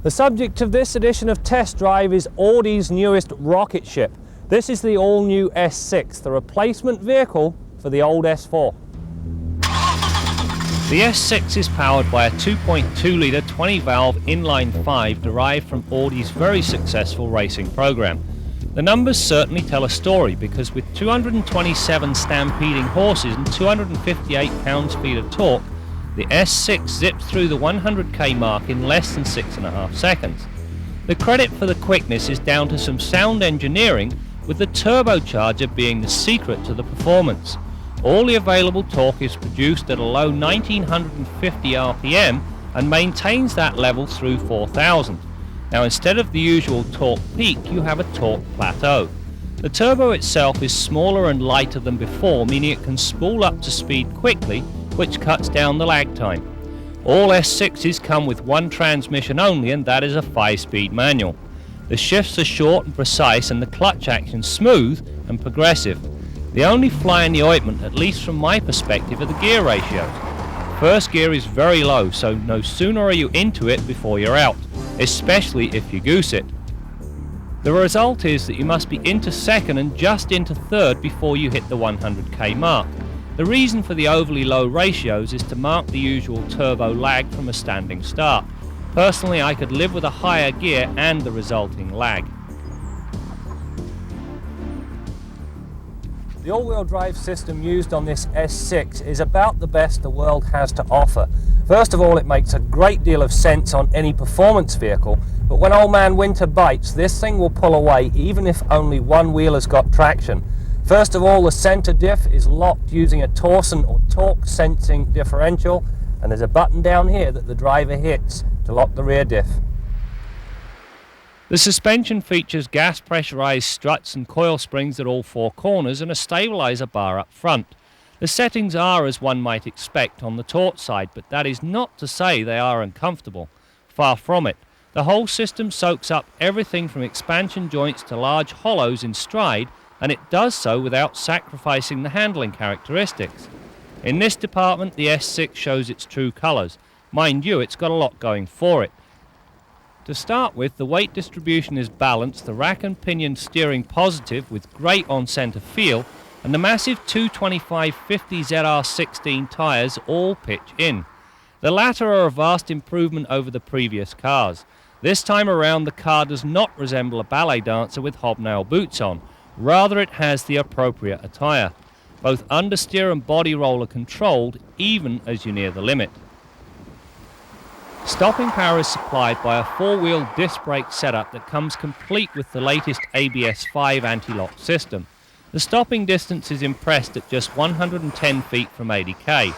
The subject of this edition of Test Drive is Audi's newest rocket ship. This is the all-new S6, the replacement vehicle for the old S4. The S6 is powered by a 2.2-litre 20-valve inline-5 derived from Audi's very successful racing program. The numbers certainly tell a story because with 227 stampeding horses and 258 pounds-feet of torque, the S6 zips through the 100k mark in less than 6.5 seconds. The credit for the quickness is down to some sound engineering, with the turbocharger being the secret to the performance. All the available torque is produced at a low 1950 RPM and maintains that level through 4000. Now instead of the usual torque peak, you have a torque plateau. The turbo itself is smaller and lighter than before, meaning it can spool up to speed quickly, which cuts down the lag time. All S6s come with one transmission only, and that is a 5-speed manual. The shifts are short and precise, and the clutch action smooth and progressive. The only fly in the ointment, at least from my perspective, are the gear ratios. First gear is very low, so no sooner are you into it before you're out, especially if you goose it. The result is that you must be into second and just into third before you hit the 100k mark. The reason for the overly low ratios is to mark the usual turbo lag from a standing start. Personally, I could live with a higher gear and the resulting lag. The all-wheel drive system used on this S6 is about the best the world has to offer. First of all, it makes a great deal of sense on any performance vehicle, but when old man winter bites, this thing will pull away even if only one wheel has got traction. First of all, the center diff is locked using a torsion or torque sensing differential, and there's a button down here that the driver hits to lock the rear diff. The suspension features gas pressurized struts and coil springs at all four corners and a stabilizer bar up front. The settings are as one might expect on the taut side, but that is not to say they are uncomfortable. Far from it. The whole system soaks up everything from expansion joints to large hollows in stride, and it does so without sacrificing the handling characteristics. In this department, the S6 shows its true colours. Mind you, it's got a lot going for it. To start with, the weight distribution is balanced, the rack and pinion steering positive with great on-centre feel, and the massive 225/50 ZR16 tyres all pitch in. The latter are a vast improvement over the previous cars. This time around, the car does not resemble a ballet dancer with hobnail boots on. Rather, it has the appropriate attire. Both understeer and body roll are controlled, even as you near the limit. Stopping power is supplied by a four-wheel disc brake setup that comes complete with the latest ABS 5 anti-lock system. The stopping distance is impressed at just 110 feet from 80k.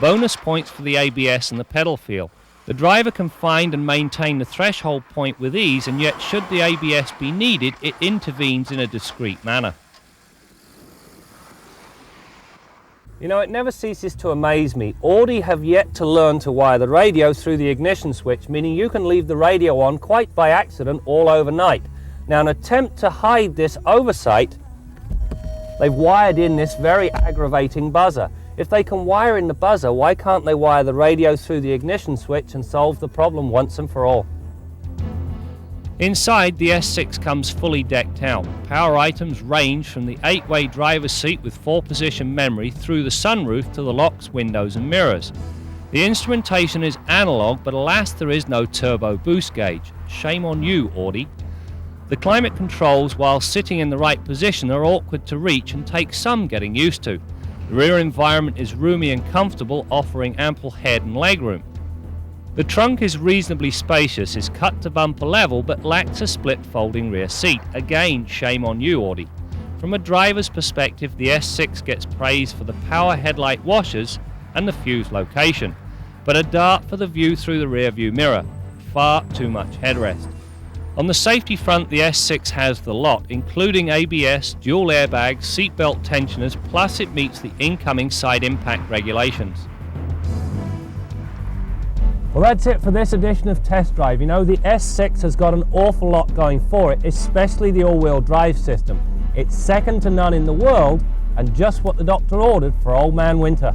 Bonus points for the ABS and the pedal feel. The driver can find and maintain the threshold point with ease, and yet should the ABS be needed, it intervenes in a discreet manner. You know, it never ceases to amaze me. Audi have yet to learn to wire the radio through the ignition switch, meaning you can leave the radio on quite by accident all overnight. Now, in an attempt to hide this oversight, they've wired in this very aggravating buzzer. If they can wire in the buzzer, why can't they wire the radio through the ignition switch and solve the problem once and for all? Inside, the S6 comes fully decked out. Power items range from the 8-way driver's seat with 4-position memory through the sunroof to the locks, windows and mirrors. The instrumentation is analog, but alas, there is no turbo boost gauge. Shame on you, Audi. The climate controls, while sitting in the right position, are awkward to reach and take some getting used to. The rear environment is roomy and comfortable, offering ample head and legroom. The trunk is reasonably spacious, is cut to bumper level, but lacks a split folding rear seat. Again, shame on you, Audi. From a driver's perspective, the S6 gets praise for the power headlight washers and the fuse location, but a dart for the view through the rear view mirror. Far too much headrest. On the safety front, the S6 has the lot, including ABS, dual airbags, seatbelt tensioners, plus it meets the incoming side impact regulations. Well, that's it for this edition of Test Drive. You know, the S6 has got an awful lot going for it, especially the all-wheel drive system. It's second to none in the world, and just what the doctor ordered for old man winter.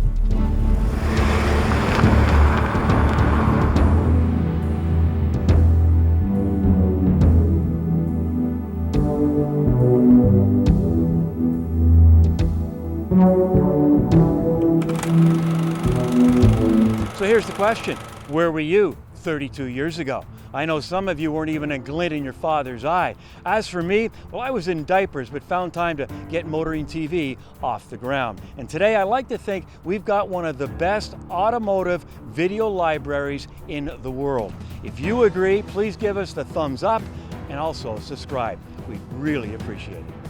So here's the question, where were you 32 years ago? I know some of you weren't even a glint in your father's eye. As for me, well, I was in diapers, but found time to get Motoring TV off the ground. And today I like to think we've got one of the best automotive video libraries in the world. If you agree, please give us the thumbs up and also subscribe. We'd really appreciate it.